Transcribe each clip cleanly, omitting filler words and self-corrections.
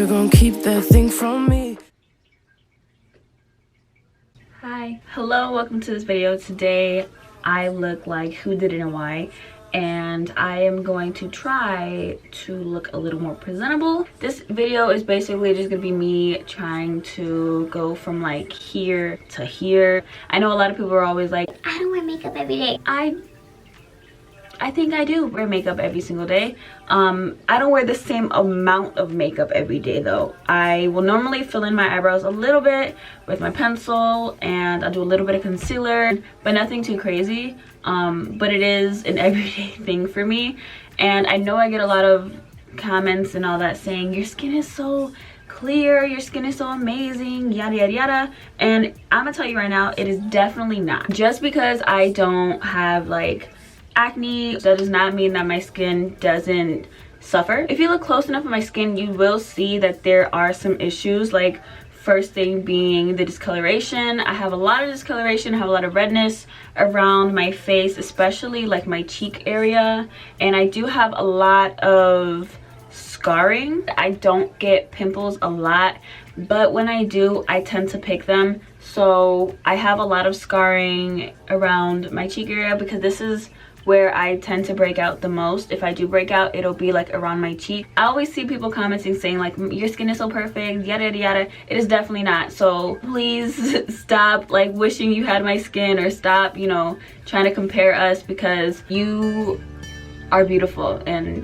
you gonna keep that thing from me? Hi, hello, welcome to this video. Today I look like who did it and why, and I am going to try to look a little more presentable. This video is basically just gonna be me trying to go from like here to here. I know a lot of people are always like, I don't wear makeup every day. I think I do wear makeup every single day. I don't wear the same amount of makeup every day though. I will normally fill in my eyebrows a little bit with my pencil, and I'll do a little bit of concealer, but nothing too crazy. But it is an everyday thing for me, and I know I get a lot of comments and all that saying your skin is so clear, your skin is so amazing, yada yada yada, and I'm gonna tell you right now, it is definitely not. Just because I don't have like acne, that does not mean that my skin doesn't suffer. If you look close enough at my skin, you will see that there are some issues. Like, first thing being the discoloration. I have a lot of discoloration, I have a lot of redness around my face, especially like my cheek area, and I do have a lot of scarring. I don't get pimples a lot, but when I do, I tend to pick them. So I have a lot of scarring around my cheek area because this is where I tend to break out the most. If I do break out, it'll be like around my cheek. I always see people commenting saying like, your skin is so perfect, yada yada yada. It is definitely not. So please stop like wishing you had my skin, or stop, you know, trying to compare us, because you are beautiful, and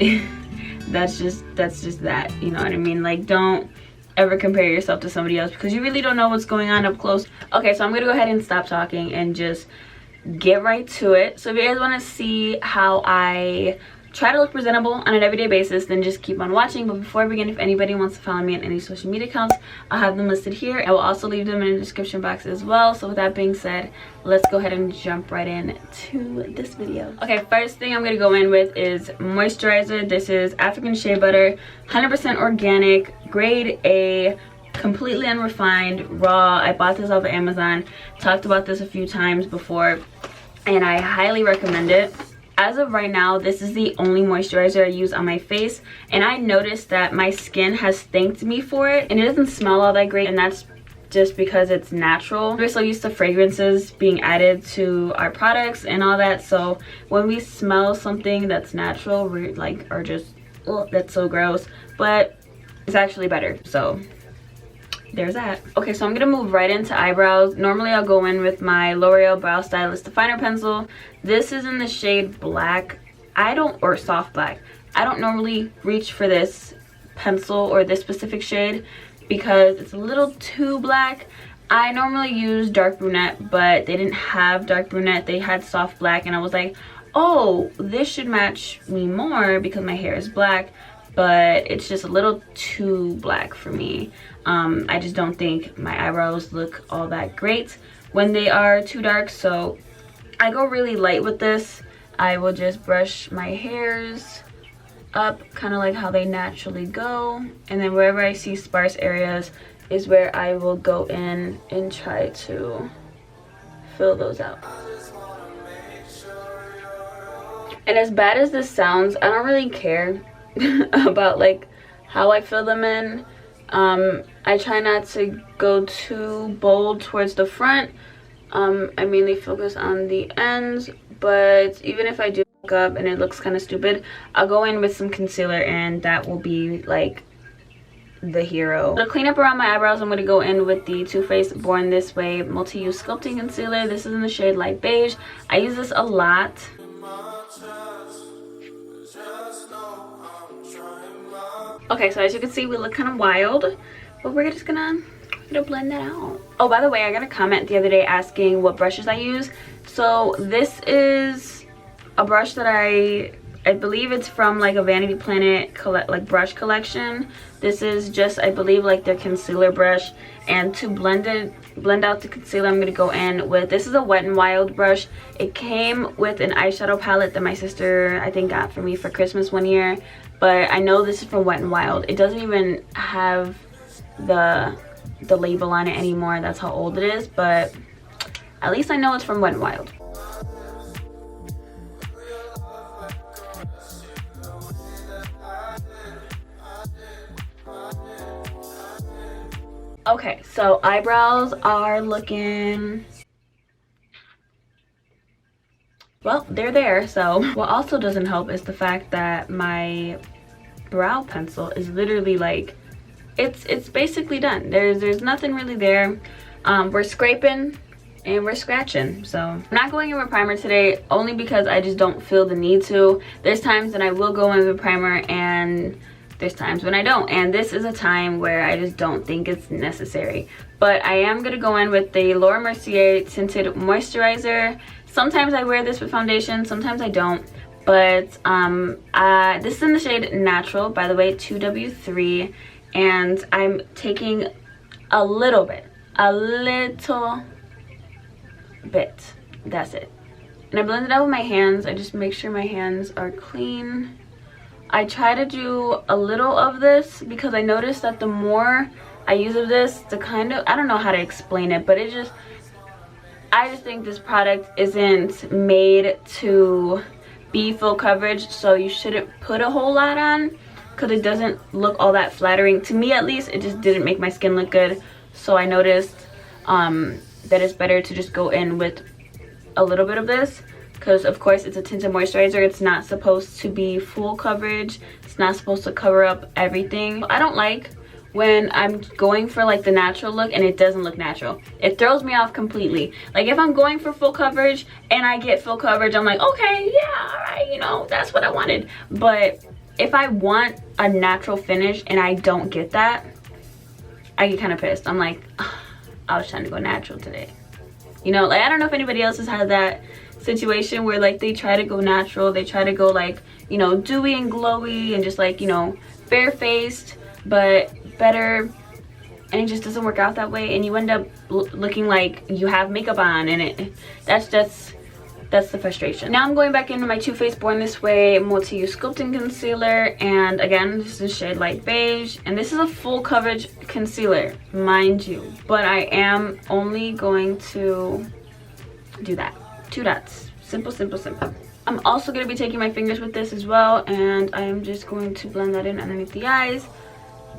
that's just that, you know what I mean? Like, don't ever compare yourself to somebody else, because you really don't know what's going on up close. Okay, so I'm gonna go ahead and stop talking and just get right to it. So if you guys want to see how I try to look presentable on an everyday basis, then just keep on watching. But before I begin, if anybody wants to follow me on any social media accounts, I'll have them listed here. I will also leave them in the description box as well. So with that being said, let's go ahead and jump right in to this video. Okay, first thing I'm going to go in with is moisturizer. This is African shea butter, 100% organic, grade A, completely unrefined, raw. I bought this off of Amazon. Talked about this a few times before, and I highly recommend it. As of right now, this is the only moisturizer I use on my face, and I noticed that my skin has thanked me for it, and it doesn't smell all that great, and that's just because it's natural. We're so used to fragrances being added to our products and all that, so when we smell something that's natural, we're like, are just, oh, that's so gross, but it's actually better. So there's that. Okay, so I'm gonna move right into eyebrows. Normally I'll go in with my L'Oreal Brow Stylist Definer Pencil. This is in the shade black. Or soft black. I don't normally reach for this pencil or this specific shade because it's a little too black. I normally use dark brunette, but they didn't have dark brunette. They had soft black, and I was like, oh, this should match me more because my hair is black, but it's just a little too black for me. I just don't think my eyebrows look all that great when they are too dark, so I go really light with this. I will just brush my hairs up kind of like how they naturally go, and then wherever I see sparse areas is where I will go in and try to fill those out. And as bad as this sounds, I don't really care about like how I fill them in. I try not to go too bold towards the front. I mainly focus on the ends, but even if I do look up and it looks kind of stupid, I'll go in with some concealer, and that will be like the hero. To clean up around my eyebrows, I'm going to go in with the Too Faced Born This Way Multi-Use Sculpting Concealer. This is in the shade Light Beige. I use this a lot. Okay, so as you can see, we look kind of wild, but we're just gonna blend that out. Oh, by the way, I got a comment the other day asking what brushes I use. So this is a brush that I believe it's from like a Vanity Planet like brush collection. This is just, I believe, like their concealer brush, and to blend out the concealer, I'm gonna go in with, this is a Wet n Wild brush. It came with an eyeshadow palette that my sister, I think, got for me for Christmas one year, but I know this is from Wet n Wild. It doesn't even have the label on it anymore. That's how old it is, but at least I know it's from Wet n Wild. Okay, so eyebrows are looking, well, they're there. So what also doesn't help is the fact that my brow pencil is literally like, it's basically done. There's nothing really there. We're scraping and we're scratching. So I'm not going in with primer today, only because I just don't feel the need to. There's times that I will go in with primer and there's times when I don't, and this is a time where I just don't think it's necessary. But I am gonna go in with the Laura Mercier tinted moisturizer. Sometimes I wear this with foundation, sometimes I don't. But this is in the shade Natural, by the way, 2W3, and I'm taking a little bit, that's it. And I blend it out with my hands. I just make sure my hands are clean. I try to do a little of this because I noticed that the more I use of this, the kind of, I don't know how to explain it, but I just think this product isn't made to be full coverage, so you shouldn't put a whole lot on because it doesn't look all that flattering. To me at least, it just didn't make my skin look good. So I noticed that it's better to just go in with a little bit of this, because of course it's a tinted moisturizer. It's not supposed to be full coverage. It's not supposed to cover up everything. I don't like when I'm going for like the natural look and it doesn't look natural. It throws me off completely. Like if I'm going for full coverage and I get full coverage, I'm like, okay, yeah, all right, you know, that's what I wanted. But if I want a natural finish and I don't get that, I get kind of pissed. I'm like, I was trying to go natural today. You know, like I don't know if anybody else has had that situation where like they try to go natural, they try to go like, you know, dewy and glowy and just like, you know, barefaced but better, and it just doesn't work out that way, and you end up looking like you have makeup on, and that's the frustration. Now I'm going back into my Too Faced Born This Way multi-use sculpting concealer, and again this is shade light beige, and this is a full coverage concealer, mind you, but I am only going to do that, 2 dots, simple, simple, simple. I'm also going to be taking my fingers with this as well, and I am just going to blend that in underneath the eyes.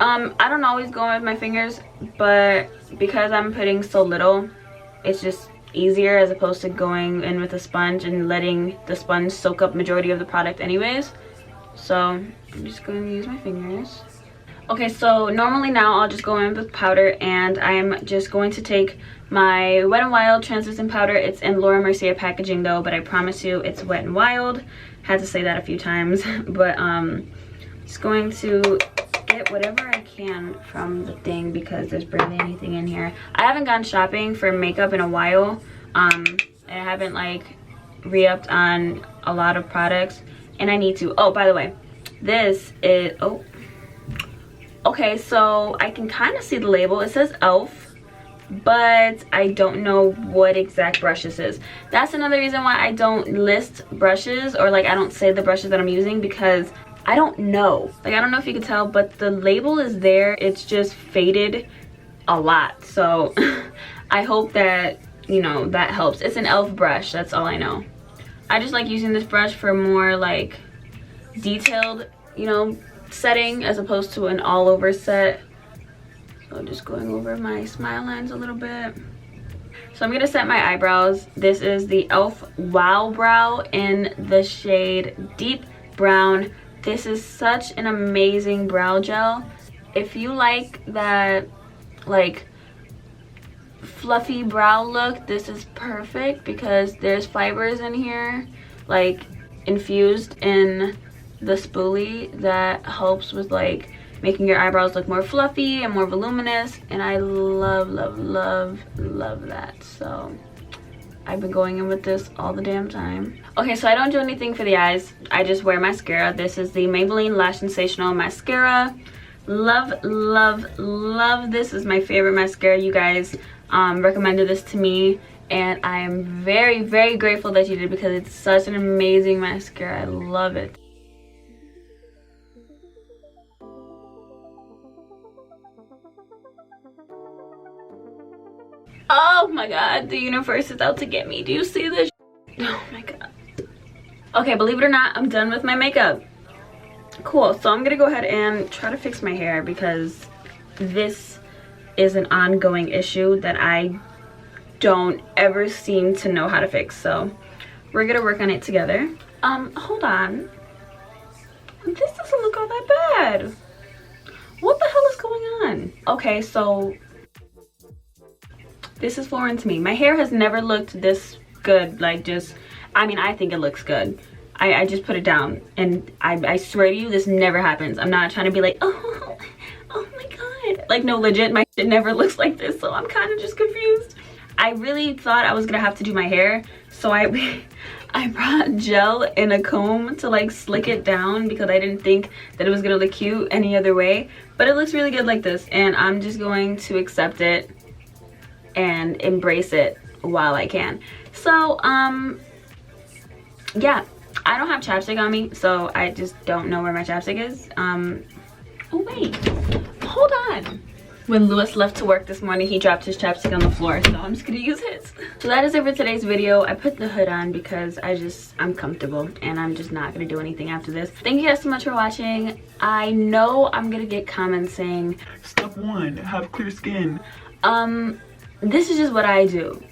I don't always go in with my fingers, but because I'm putting so little, it's just easier as opposed to going in with a sponge and letting the sponge soak up majority of the product anyways. So I'm just going to use my fingers. Okay, so normally now I'll just go in with powder, and I'm just going to take my Wet n Wild translucent powder. It's in Laura Mercier packaging though, but I promise you it's Wet n Wild. Had to say that a few times, but just going to get whatever I can from the thing because there's barely anything in here. I haven't gone shopping for makeup in a while. I haven't like re-upped on a lot of products, and I need to. Oh, by the way, this is, oh, okay, so I can kind of see the label. It says e.l.f., but I don't know what exact brush this is. That's another reason why I don't list brushes, or like I don't say the brushes that I'm using, because I don't know. Like I don't know if you can tell, but the label is there. It's just faded a lot. So I hope that, you know, that helps. It's an e.l.f. brush, that's all I know. I just like using this brush for more like detailed, you know, setting as opposed to an all over set. So just going over my smile lines a little bit. So I'm gonna set my eyebrows. This is the e.l.f. Wow Brow in the shade Deep Brown. This is such an amazing brow gel. If you like that like fluffy brow look, this is perfect because there's fibers in here like infused in the spoolie that helps with like making your eyebrows look more fluffy and more voluminous, and I love, love, love, love that. So I've been going in with this all the damn time. Okay, so I don't do anything for the eyes. I just wear mascara. This is the Maybelline Lash Sensational mascara. Love, love, love. This is my favorite mascara. You guys recommended this to me, and I am very, very grateful that you did because it's such an amazing mascara. I love it. Oh my god, the universe is out to get me. Do you see this? Oh my god. Okay, believe it or not, I'm done with my makeup. Cool, so I'm gonna go ahead and try to fix my hair because this is an ongoing issue that I don't ever seem to know how to fix. So we're gonna work on it together. Hold on. This doesn't look all that bad. What the hell is going on? Okay, so this is foreign to me. My hair has never looked this good. Like, just, I mean, I think it looks good. I just put it down, and I swear to you, this never happens. I'm not trying to be like, oh my god. Like, no, legit, my shit never looks like this, so I'm kind of just confused. I really thought I was gonna have to do my hair, so I brought gel in a comb to like slick it down because I didn't think that it was gonna look cute any other way. But it looks really good like this, and I'm just going to accept it and embrace it while I can. So yeah, I don't have chapstick on me, so I just don't know where my chapstick is. Oh wait, hold on. When Lewis left to work this morning, he dropped his chapstick on the floor, so I'm just gonna use his. So that is it for today's video. I put the hood on because I'm comfortable, and I'm just not gonna do anything after this. Thank you guys so much for watching. I know I'm gonna get comments saying, Step 1, have clear skin. this is just what I do.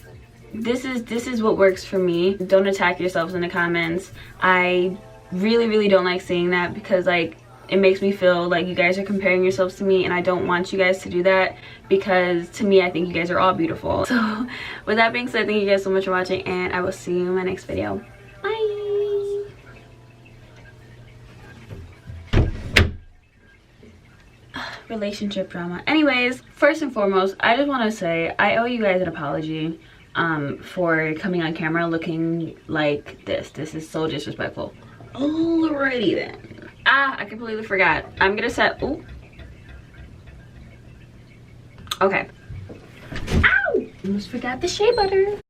This is what works for me. Don't attack yourselves in the comments. I really don't like seeing that because, like, it makes me feel like you guys are comparing yourselves to me, and I don't want you guys to do that because to me, I think you guys are all beautiful. So with that being said, thank you guys so much for watching, and I will see you in my next video. Bye. Relationship drama. Anyways, first and foremost, I just want to say I owe you guys an apology for coming on camera looking like this. This is so disrespectful. Alrighty then. I completely forgot. I'm gonna set, ooh. Okay. Ow! Almost forgot the shea butter.